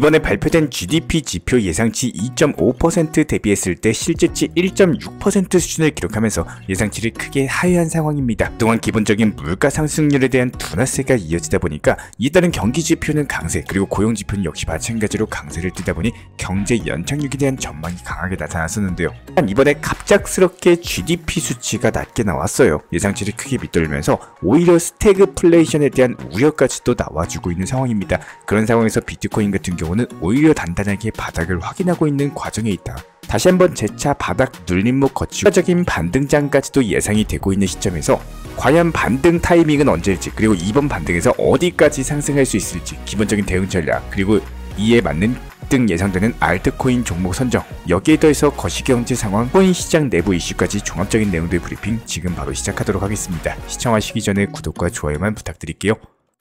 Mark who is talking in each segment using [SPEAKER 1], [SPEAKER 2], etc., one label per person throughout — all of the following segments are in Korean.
[SPEAKER 1] 이번에 발표된 GDP 지표 예상치 2.5% 대비했을 때 실제치 1.6% 수준을 기록하면서 예상치를 크게 하회한 상황입니다. 또한 기본적인 물가 상승률에 대한 둔화세가 이어지다 보니까 이에 따른 경기 지표는 강세, 그리고 고용 지표는 역시 마찬가지로 강세를 띠다 보니 경제 연착륙에 대한 전망이 강하게 나타났었는데요. 한 이번에 갑작스럽게 GDP 수치가 낮게 나왔어요. 예상치를 크게 밑돌면서 오히려 스태그플레이션에 대한 우려까지도 나와주고 있는 상황입니다. 그런 상황에서 비트코인 같은 경우는 오히려 단단하게 바닥을 확인하고 있는 과정에 있다. 다시 한번 재차 바닥 눌림목 거치고 추가적인 반등장까지도 예상이 되고 있는 시점에서 과연 반등 타이밍은 언제일지, 그리고 이번 반등에서 어디까지 상승할 수 있을지, 기본적인 대응 전략, 그리고 이에 맞는 등 예상되는 알트코인 종목 선정, 여기에 더해서 거시경제 상황, 코인 시장 내부 이슈까지 종합적인 내용들 브리핑 지금 바로 시작하도록 하겠습니다. 시청하시기 전에 구독과 좋아요만 부탁드릴게요.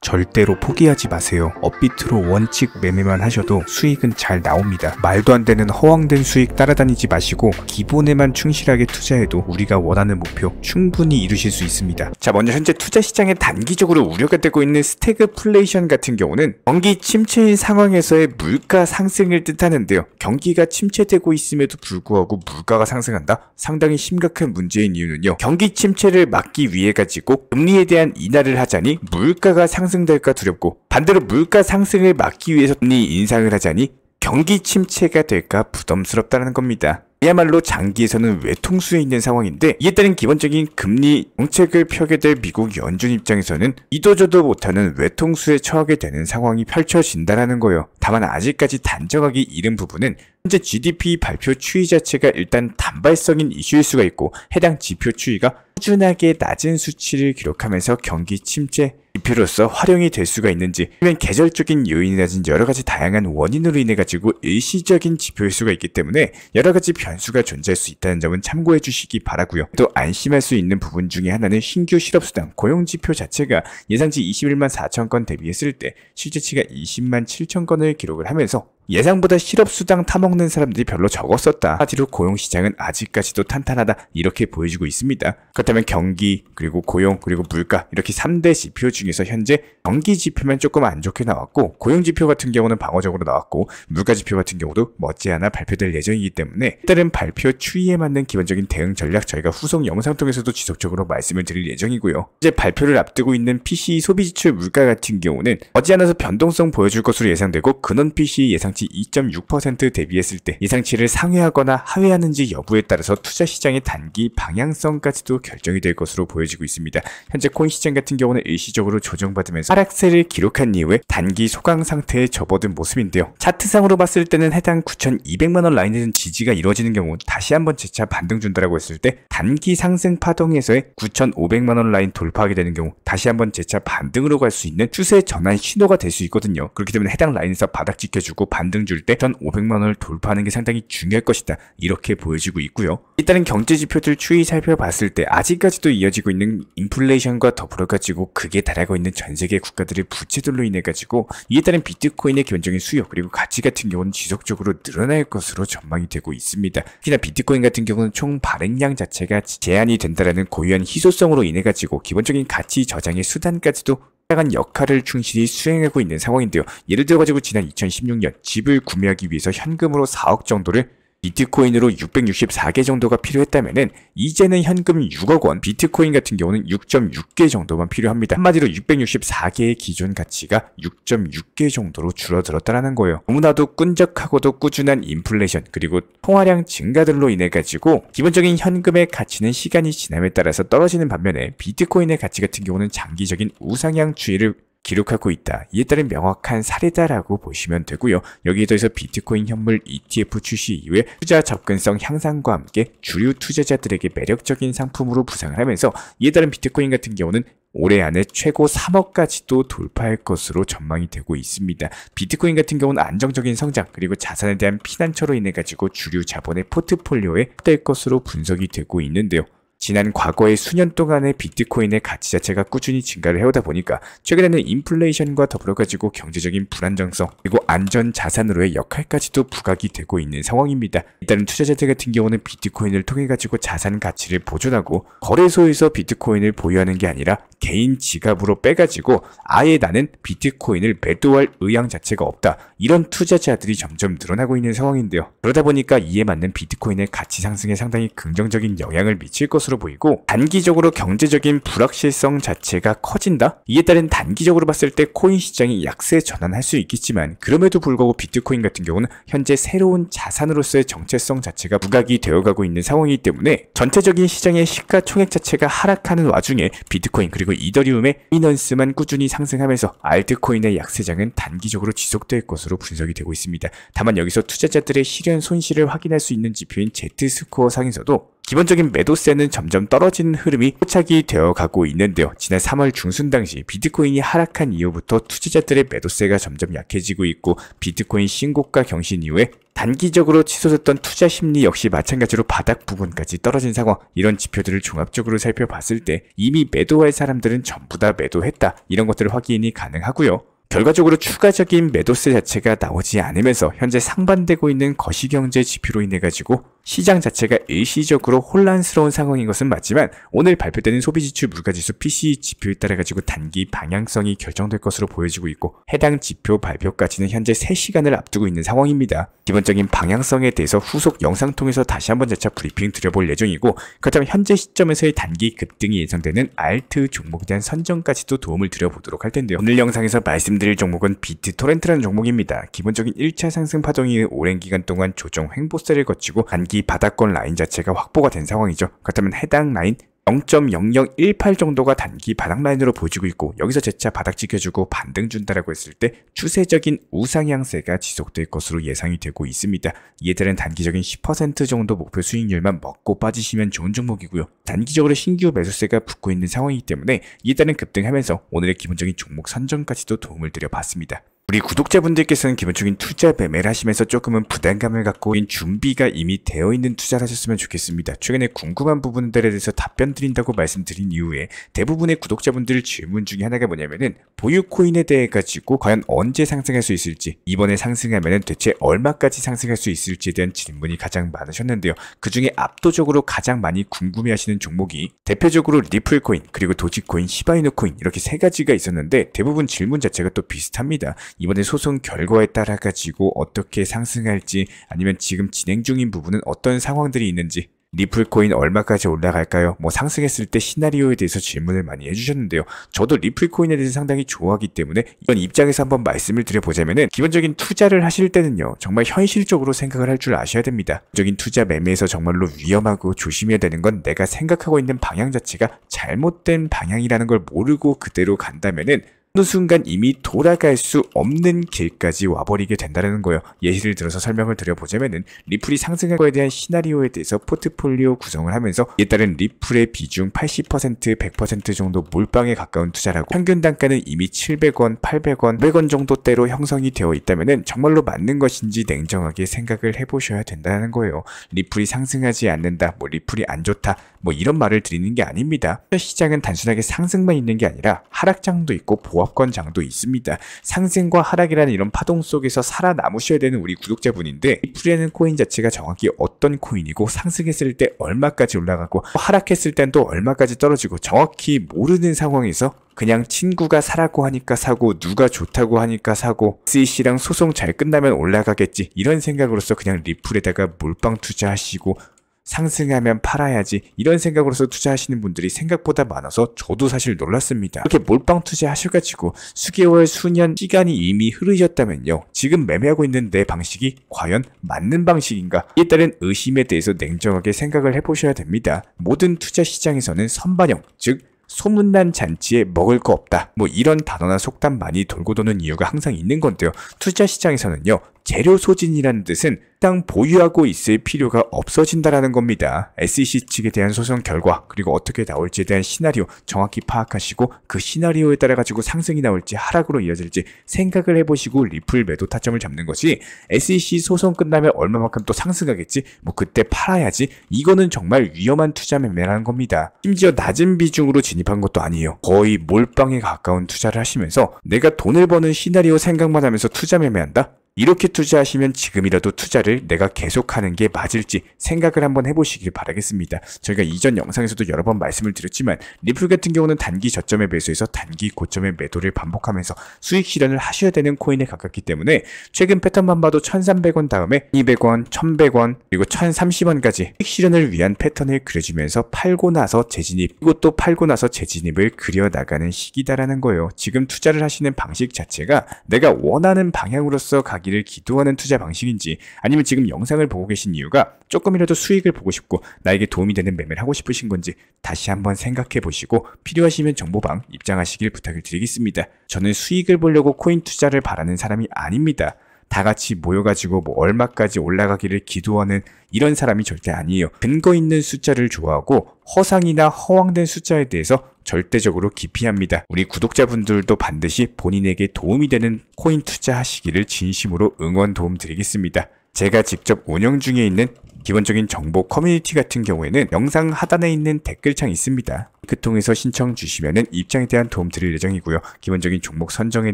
[SPEAKER 1] 절대로 포기하지 마세요. 업비트로 원칙 매매만 하셔도 수익은 잘 나옵니다. 말도 안 되는 허황된 수익 따라다니지 마시고 기본에만 충실하게 투자해도 우리가 원하는 목표 충분히 이루실 수 있습니다. 자, 먼저 현재 투자 시장에 단기적으로 우려가 되고 있는 스태그플레이션 같은 경우는 경기 침체인 상황에서의 물가 상승을 뜻하는데요. 경기가 침체되고 있음에도 불구하고 물가가 상승한다? 상당히 심각한 문제인 이유는요, 경기 침체를 막기 위해 가지고 금리에 대한 인하를 하자니 물가가 상승될까 두렵고, 반대로 물가 상승을 막기 위해서 금리 인상을 하자니 경기 침체가 될까 부담스럽다는 겁니다. 그야말로 장기에서는 외통수에 있는 상황인데, 이에 따른 기본적인 금리 정책을 펴게 될 미국 연준 입장에서는 이도저도 못하는 외통수에 처하게 되는 상황이 펼쳐진다는 거예요. 다만 아직까지 단정하기 이른 부분은 현재 GDP 발표 추이 자체가 일단 단발성인 이슈일 수가 있고, 해당 지표 추이가 꾸준하게 낮은 수치를 기록하면서 경기 침체 지표로서 활용이 될 수가 있는지, 아니면 계절적인 요인이라든지 여러가지 다양한 원인으로 인해 가지고 일시적인 지표일 수가 있기 때문에 여러가지 변수가 존재할 수 있다는 점은 참고해 주시기 바라고요. 또 안심할 수 있는 부분 중에 하나는 신규 실업수당 고용지표 자체가 예상치 21만 4천 건 대비했을 때 실제치가 20만 7천 건을 기록을 하면서 예상보다 실업수당 타먹는 사람들이 별로 적었었다. 한마디로 고용시장은 아직까지도 탄탄하다, 이렇게 보여지고 있습니다. 그렇다면 경기, 그리고 고용, 그리고 물가, 이렇게 3대 지표 중에서 현재 경기 지표만 조금 안 좋게 나왔고, 고용 지표 같은 경우는 방어적으로 나왔고, 물가 지표 같은 경우도 머지않아 발표될 예정이기 때문에 다른 발표 추이에 맞는 기본적인 대응 전략 저희가 후속 영상 통해서도 지속적으로 말씀을 드릴 예정이고요. 이제 발표를 앞두고 있는 PC 소비지출 물가 같은 경우는 머지않아서 변동성 보여줄 것으로 예상되고, 근원 PC 예상치 2.6% 대비했을 때 예상치를 상회하거나 하회하는지 여부에 따라서 투자 시장의 단기 방향성까지도 결정이 될 것으로 보여지고 있습니다. 현재 코인 시장 같은 경우는 일시적으로 조정받으면서 하락세를 기록한 이후에 단기 소강 상태에 접어든 모습인데요. 차트상으로 봤을 때는 해당 9,200만원 라인에는 지지가 이루어지는 경우 다시 한번 재차 반등 준다라고 했을 때 단기 상승 파동에서의 9,500만원 라인 돌파하게 되는 경우 다시 한번 재차 반등으로 갈 수 있는 추세 전환 신호가 될 수 있거든요. 그렇기 때문에 해당 라인에서 바닥 지켜주고 반등 줄 때 1,500만원을 돌파하는 게 상당히 중요할 것이다, 이렇게 보여지고 있고요. 일단은 경제 지표들 추이 살펴봤을 때 아직까지도 이어지고 있는 인플레이션과 더불어 가지고 극에 달하고 있는 전 세계 국가들의 부채들로 인해 가지고 이에 따른 비트코인의 기본적인 수요, 그리고 가치 같은 경우는 지속적으로 늘어날 것으로 전망이 되고 있습니다. 특히나 비트코인 같은 경우는 총 발행량 자체가 제한이 된다라는 고유한 희소성으로 인해 가지고 기본적인 가치 저장의 수단까지도 다양한 역할을 충실히 수행하고 있는 상황인데요. 예를 들어 가지고 지난 2016년 집을 구매하기 위해서 현금으로 4억 정도를, 비트코인으로 664개 정도가 필요했다면은 이제는 현금 6억 원, 비트코인 같은 경우는 6.6개 정도만 필요합니다. 한마디로 664개의 기존 가치가 6.6개 정도로 줄어들었다는 거예요. 너무나도 끈적하고도 꾸준한 인플레이션, 그리고 통화량 증가들로 인해 가지고 기본적인 현금의 가치는 시간이 지남에 따라서 떨어지는 반면에 비트코인의 가치 같은 경우는 장기적인 우상향 추이를 기록하고 있다. 이에 따른 명확한 사례다라고 보시면 되고요. 여기에 더해서 비트코인 현물 ETF 출시 이후에 투자 접근성 향상과 함께 주류 투자자들에게 매력적인 상품으로 부상을 하면서 이에 따른 비트코인 같은 경우는 올해 안에 최고 3억까지도 돌파할 것으로 전망이 되고 있습니다. 비트코인 같은 경우는 안정적인 성장, 그리고 자산에 대한 피난처로 인해 가지고 주류 자본의 포트폴리오에 될 것으로 분석이 되고 있는데요. 지난 과거의 수년 동안의 비트코인의 가치 자체가 꾸준히 증가를 해오다 보니까 최근에는 인플레이션과 더불어가지고 경제적인 불안정성 그리고 안전 자산으로의 역할까지도 부각이 되고 있는 상황입니다. 일단은 투자자들 같은 경우는 비트코인을 통해 가지고 자산 가치를 보존하고 거래소에서 비트코인을 보유하는 게 아니라 개인 지갑으로 빼가지고 아예 나는 비트코인을 매도할 의향 자체가 없다. 이런 투자자들이 점점 늘어나고 있는 상황인데요. 그러다 보니까 이에 맞는 비트코인의 가치 상승에 상당히 긍정적인 영향을 미칠 것으로 보이고 단기적으로 경제적인 불확실성 자체가 커진다? 이에 따른 단기적으로 봤을 때 코인 시장이 약세 전환할 수 있겠지만 그럼에도 불구하고 비트코인 같은 경우는 현재 새로운 자산으로서의 정체성 자체가 부각이 되어가고 있는 상황이기 때문에 전체적인 시장의 시가총액 자체가 하락하는 와중에 비트코인 그리고 이더리움의 도미넌스만 꾸준히 상승하면서 알트코인의 약세장은 단기적으로 지속될 것으로 분석이 되고 있습니다. 다만 여기서 투자자들의 실현 손실을 확인할 수 있는 지표인 Z스코어 상에서도 기본적인 매도세는 점점 떨어지는 흐름이 포착이 되어 가고 있는데요. 지난 3월 중순 당시 비트코인이 하락한 이후부터 투자자들의 매도세가 점점 약해지고 있고 비트코인 신고가 경신 이후에 단기적으로 치솟았던 투자 심리 역시 마찬가지로 바닥 부분까지 떨어진 상황. 이런 지표들을 종합적으로 살펴봤을 때 이미 매도할 사람들은 전부 다 매도했다. 이런 것들을 확인이 가능하고요. 결과적으로 추가적인 매도세 자체가 나오지 않으면서 현재 상반되고 있는 거시경제 지표로 인해 가지고 시장 자체가 일시적으로 혼란스러운 상황인 것은 맞지만 오늘 발표되는 소비지출 물가지수 PCE 지표에 따라 가지고 단기 방향성이 결정될 것으로 보여지고 있고 해당 지표 발표까지는 현재 3시간을 앞두고 있는 상황입니다. 기본적인 방향성에 대해서 후속 영상 통해서 다시 한번 재차 브리핑 드려볼 예정이고 그렇다면 현재 시점에서의 단기 급등이 예상되는 알트 종목에 대한 선정까지도 도움을 드려보도록 할 텐데요. 오늘 영상에서 말씀드릴 종목은 비트토렌트라는 종목입니다. 기본적인 1차 상승 파동이 오랜 기간 동안 조정 횡보세를 거치고 단기 바닥권 라인 자체가 확보가 된 상황이죠. 그렇다면 해당 라인 0.0018 정도가 단기 바닥 라인으로 보여지고 있고 여기서 재차 바닥 지켜주고 반등 준다라고 했을 때 추세적인 우상향세가 지속될 것으로 예상이 되고 있습니다. 이에 따른 단기적인 10% 정도 목표 수익률만 먹고 빠지시면 좋은 종목이고요. 단기적으로 신규 매수세가 붙고 있는 상황이기 때문에 이에 따른 급등하면서 오늘의 기본적인 종목 선정까지도 도움을 드려봤습니다. 우리 구독자분들께서는 기본적인 투자 매매를 하시면서 조금은 부담감을 갖고 있는 준비가 이미 되어 있는 투자를 하셨으면 좋겠습니다. 최근에 궁금한 부분들에 대해서 답변 드린다고 말씀드린 이후에 대부분의 구독자분들 질문 중에 하나가 뭐냐면은 보유 코인에 대해 가지고 과연 언제 상승할 수 있을지 이번에 상승하면은 대체 얼마까지 상승할 수 있을지에 대한 질문이 가장 많으셨는데요. 그 중에 압도적으로 가장 많이 궁금해하시는 종목이 대표적으로 리플 코인 그리고 도지코인, 시바이누 코인 이렇게 세 가지가 있었는데 대부분 질문 자체가 또 비슷합니다. 이번에 소송 결과에 따라 가지고 어떻게 상승할지 아니면 지금 진행 중인 부분은 어떤 상황들이 있는지 리플코인 얼마까지 올라갈까요? 상승했을 때 시나리오에 대해서 질문을 많이 해주셨는데요. 저도 리플코인에 대해서 상당히 좋아하기 때문에 이런 입장에서 한번 말씀을 드려보자면은 기본적인 투자를 하실 때는요. 정말 현실적으로 생각을 할 줄 아셔야 됩니다. 기본적인 투자 매매에서 정말로 위험하고 조심해야 되는 건 내가 생각하고 있는 방향 자체가 잘못된 방향이라는 걸 모르고 그대로 간다면은 어느 순간 이미 돌아갈 수 없는 길까지 와버리게 된다는 거예요. 예시를 들어서 설명을 드려보자면은 리플이 상승할 거에 대한 시나리오에 대해서 포트폴리오 구성을 하면서 이에 따른 리플의 비중 80%, 100% 정도 몰빵에 가까운 투자라고 평균 단가는 이미 700원, 800원, 900원 정도대로 형성이 되어 있다면은 정말로 맞는 것인지 냉정하게 생각을 해보셔야 된다는 거예요. 리플이 상승하지 않는다, 리플이 안 좋다, 이런 말을 드리는 게 아닙니다. 시장은 단순하게 상승만 있는 게 아니라 하락장도 있고 보합권장도 있습니다. 상승과 하락이라는 이런 파동 속에서 살아남으셔야 되는 우리 구독자분인데 리플이라는 코인 자체가 정확히 어떤 코인이고 상승했을 때 얼마까지 올라가고 하락했을 땐 또 얼마까지 떨어지고 정확히 모르는 상황에서 그냥 친구가 사라고 하니까 사고 누가 좋다고 하니까 사고 SEC랑 소송 잘 끝나면 올라가겠지 이런 생각으로서 그냥 리플에다가 몰빵 투자하시고 상승하면 팔아야지 이런 생각으로서 투자하시는 분들이 생각보다 많아서 저도 사실 놀랐습니다. 이렇게 몰빵 투자하셔가지고 수개월, 수년 시간이 이미 흐르셨다면요. 지금 매매하고 있는 내 방식이 과연 맞는 방식인가? 이에 따른 의심에 대해서 냉정하게 생각을 해보셔야 됩니다. 모든 투자 시장에서는 선반영, 즉 소문난 잔치에 먹을 거 없다. 이런 단어나 속담 많이 돌고 도는 이유가 항상 있는 건데요. 투자 시장에서는요. 재료 소진이라는 뜻은 땅 보유하고 있을 필요가 없어진다라는 겁니다. SEC 측에 대한 소송 결과 그리고 어떻게 나올지에 대한 시나리오 정확히 파악하시고 그 시나리오에 따라 가지고 상승이 나올지 하락으로 이어질지 생각을 해보시고 리플 매도 타점을 잡는 것이 SEC 소송 끝나면 얼마만큼 또 상승하겠지? 뭐 그때 팔아야지? 이거는 정말 위험한 투자 매매라는 겁니다. 심지어 낮은 비중으로 진입한 것도 아니에요. 거의 몰빵에 가까운 투자를 하시면서 내가 돈을 버는 시나리오 생각만 하면서 투자 매매한다? 이렇게 투자하시면 지금이라도 투자를 내가 계속하는 게 맞을지 생각을 한번 해보시길 바라겠습니다. 저희가 이전 영상에서도 여러 번 말씀을 드렸지만 리플 같은 경우는 단기 저점에 매수해서 단기 고점에 매도를 반복하면서 수익 실현을 하셔야 되는 코인에 가깝기 때문에 최근 패턴만 봐도 1300원 다음에 200원, 1100원 그리고 1030원까지 수익 실현을 위한 패턴을 그려주면서 팔고 나서 재진입 그리고 또 팔고 나서 재진입을 그려나가는 시기다라는 거예요. 지금 투자를 하시는 방식 자체가 내가 원하는 방향으로서 가기를 기도하는 투자 방식인지 아니면 지금 영상을 보고 계신 이유가 조금이라도 수익을 보고 싶고 나에게 도움이 되는 매매를 하고 싶으신 건지 다시 한번 생각해 보시고 필요하시면 정보방 입장하시길 부탁을 드리겠습니다. 저는 수익을 보려고 코인 투자를 바라는 사람이 아닙니다. 다 같이 모여가지고 뭐 얼마까지 올라가기를 기도하는 이런 사람이 절대 아니에요. 근거 있는 숫자를 좋아하고 허상이나 허황된 숫자에 대해서 절대적으로 기피합니다. 우리 구독자분들도 반드시 본인에게 도움이 되는 코인 투자하시기를 진심으로 응원 도움 드리겠습니다. 제가 직접 운영 중에 있는 기본적인 정보 커뮤니티 같은 경우에는 영상 하단에 있는 댓글창이 있습니다. 그 통해서 신청 주시면은 입장에 대한 도움 드릴 예정이고요. 기본적인 종목 선정에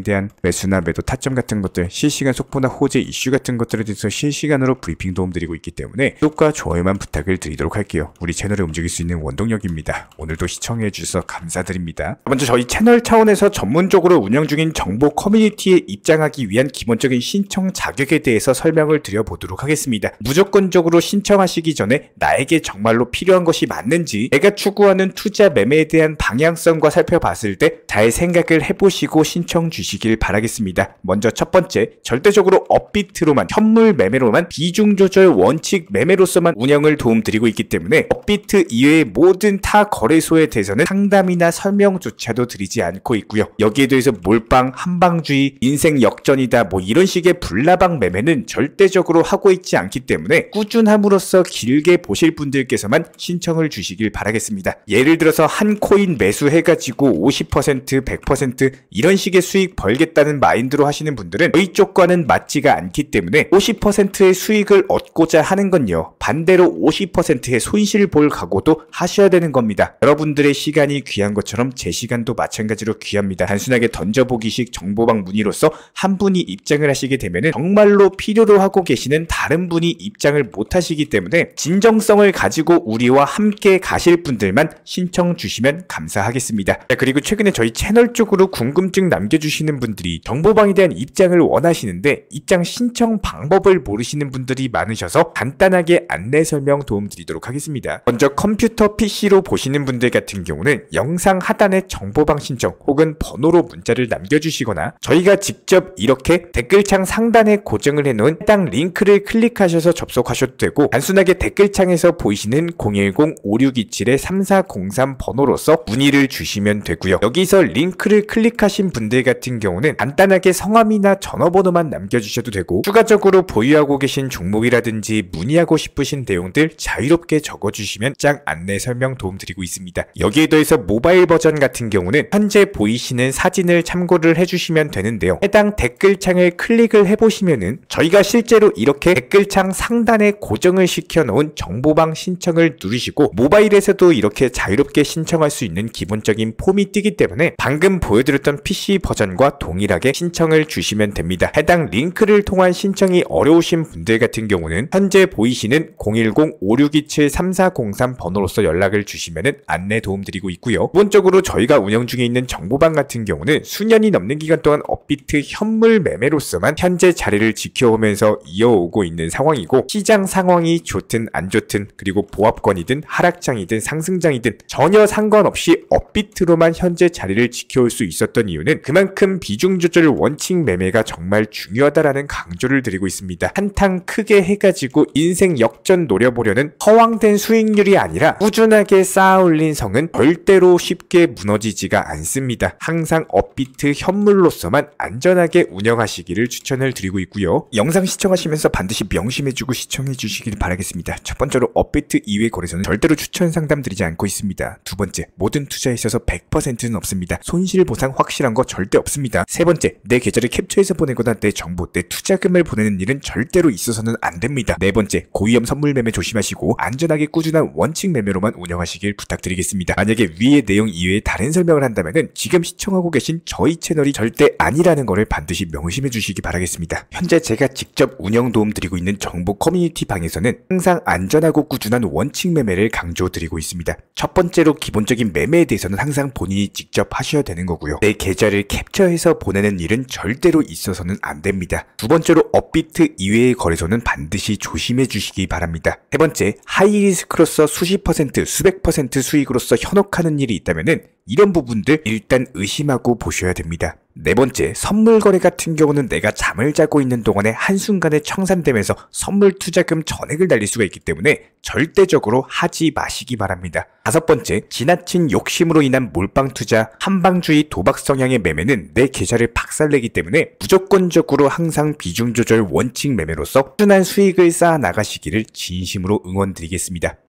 [SPEAKER 1] 대한 매수나 매도 타점 같은 것들, 실시간 속보나 호재 이슈 같은 것들에 대해서 실시간으로 브리핑 도움 드리고 있기 때문에 구독과 좋아요만 부탁을 드리도록 할게요. 우리 채널을 움직일 수 있는 원동력입니다. 오늘도 시청해 주셔서 감사드립니다. 먼저 저희 채널 차원에서 전문적으로 운영 중인 정보 커뮤니티에 입장하기 위한 기본적인 신청 자격에 대해서 설명을 드려보도록 하겠습니다. 무조건적으로 신청하시기 전에 나에게 정말로 필요한 것이 맞는지 내가 추구하는 투자 매매에 대한 방향성과 살펴봤을 때 잘 생각을 해보시고 신청 주시길 바라겠습니다. 먼저 첫 번째, 절대적으로 업비트로만 현물 매매로만 비중 조절 원칙 매매로서만 운영을 도움드리고 있기 때문에 업비트 이외의 모든 타 거래소에 대해서는 상담이나 설명조차도 드리지 않고 있고요. 여기에 대해서 몰빵, 한방주의, 인생 역전이다 뭐 이런 식의 불나방 매매는 절대적으로 하고 있지 않기 때문에 꾸준함으로써 길게 보실 분들께서만 신청을 주시길 바라겠습니다. 예를 들어서 한 코인 매수해가지고 50%, 100% 이런 식의 수익 벌겠다는 마인드로 하시는 분들은 저희 쪽과는 맞지가 않기 때문에 50%의 수익을 얻고자 하는 건요. 반대로 50%의 손실을 볼 각오도 하셔야 되는 겁니다. 여러분들의 시간이 귀한 것처럼 제 시간도 마찬가지로 귀합니다. 단순하게 던져보기식 정보방 문의로서 한 분이 입장을 하시게 되면 정말로 필요로 하고 계시는 다른 분이 입장을 못 하시기 때문에 진정성을 가지고 우리와 함께 가실 분들만 신청 주시면 감사하겠습니다. 그리고 최근에 저희 채널 쪽으로 궁금증 남겨주시는 분들이 정보방에 대한 입장을 원하시는데 입장 신청 방법을 모르시는 분들이 많으셔서 간단하게 안내 설명 도움 드리도록 하겠습니다. 먼저 컴퓨터 PC로 보시는 분들 같은 경우는 영상 하단에 정보방 신청 혹은 번호로 문자를 남겨주시거나 저희가 직접 이렇게 댓글창 상단에 고정을 해놓은 해당 링크를 클릭하셔서 접속하셔도 되고 단순하게 댓글창에서 보이시는 010-5627-3403 번호로서 문의를 주시면 되고요. 여기서 링크를 클릭하신 분들 같은 경우는 간단하게 성함이나 전화번호만 남겨주셔도 되고 추가적으로 보유하고 계신 종목이라든지 문의하고 싶으신 내용들 자유롭게 적어주시면 짝 안내 설명 도움 드리고 있습니다. 여기에 더해서 모바일 버전 같은 경우는 현재 보이시는 사진을 참고를 해주시면 되는데요. 해당 댓글창을 클릭을 해보시면은 저희가 실제로 이렇게 댓글창 상단에 고정을 시켜놓은 정보방 신청을 누르시고 모바일에서도 이렇게 자유롭게 신청할 수 있는 기본적인 폼이 뜨기 때문에 방금 보여드렸던 PC 버전과 동일하게 신청을 주시면 됩니다. 해당 링크를 통한 신청이 어려우신 분들 같은 경우는 현재 보이시는 010-5627-3403 번호로서 연락을 주시면 안내 도움드리고 있고요. 기본적으로 저희가 운영 중에 있는 정보방 같은 경우는 수년이 넘는 기간 동안 업비트 현물 매매로서만 현재 자리를 지켜오면서 이어오고 있는 상황이고 시장 상황이 좋든 안 좋든 그리고 보합권이든 하락장이든 상승장이든 전혀 상관없이 업비트로만 현재 자리를 지켜올 수 있었던 이유는 그만큼 비중 조절 원칙 매매가 정말 중요하다라는 강조를 드리고 있습니다. 한탕 크게 해가지고 인생 역 역전 노려보려는 허황된 수익률이 아니라 꾸준하게 쌓아 올린 성은 절대로 쉽게 무너지지가 않습니다. 항상 업비트 현물로서만 안전하게 운영하시기를 추천을 드리고 있고요. 영상 시청하시면서 반드시 명심해주고 시청해주시길 바라겠습니다. 첫 번째로 업비트 이외 거래소는 절대로 추천 상담드리지 않고 있습니다. 두 번째, 모든 투자에 있어서 100%는 없습니다. 손실 보상 확실한 거 절대 없습니다. 세 번째, 내 계좌를 캡처해서 보내거나 내 정보, 내 투자금을 보내는 일은 절대로 있어서는 안 됩니다. 네 번째, 고위험 선물 매매 조심하시고 안전하게 꾸준한 원칙 매매로만 운영하시길 부탁드리겠습니다. 만약에 위의 내용 이외에 다른 설명을 한다면은 지금 시청하고 계신 저희 채널이 절대 아니라는 것을 반드시 명심해 주시기 바라겠습니다. 현재 제가 직접 운영 도움 드리고 있는 정보 커뮤니티 방에서는 항상 안전하고 꾸준한 원칙 매매를 강조드리고 있습니다. 첫 번째로 기본적인 매매에 대해서는 항상 본인이 직접 하셔야 되는 거고요. 내 계좌를 캡처해서 보내는 일은 절대로 있어서는 안 됩니다. 두 번째로 업비트 이외의 거래소는 반드시 조심해 주시기 바랍니다. 세 번째, 하이리스크로서 수십 퍼센트, 수백 퍼센트 수익으로서 현혹하는 일이 있다면은 이런 부분들 일단 의심하고 보셔야 됩니다. 네 번째, 선물 거래 같은 경우는 내가 잠을 자고 있는 동안에 한순간에 청산되면서 선물 투자금 전액을 날릴 수가 있기 때문에 절대적으로 하지 마시기 바랍니다. 다섯 번째, 지나친 욕심으로 인한 몰빵 투자, 한방주의 도박 성향의 매매는 내 계좌를 박살내기 때문에 무조건적으로 항상 비중 조절 원칙 매매로서 꾸준한 수익을 쌓아 나가시기를 진심으로 응원드리겠습니다.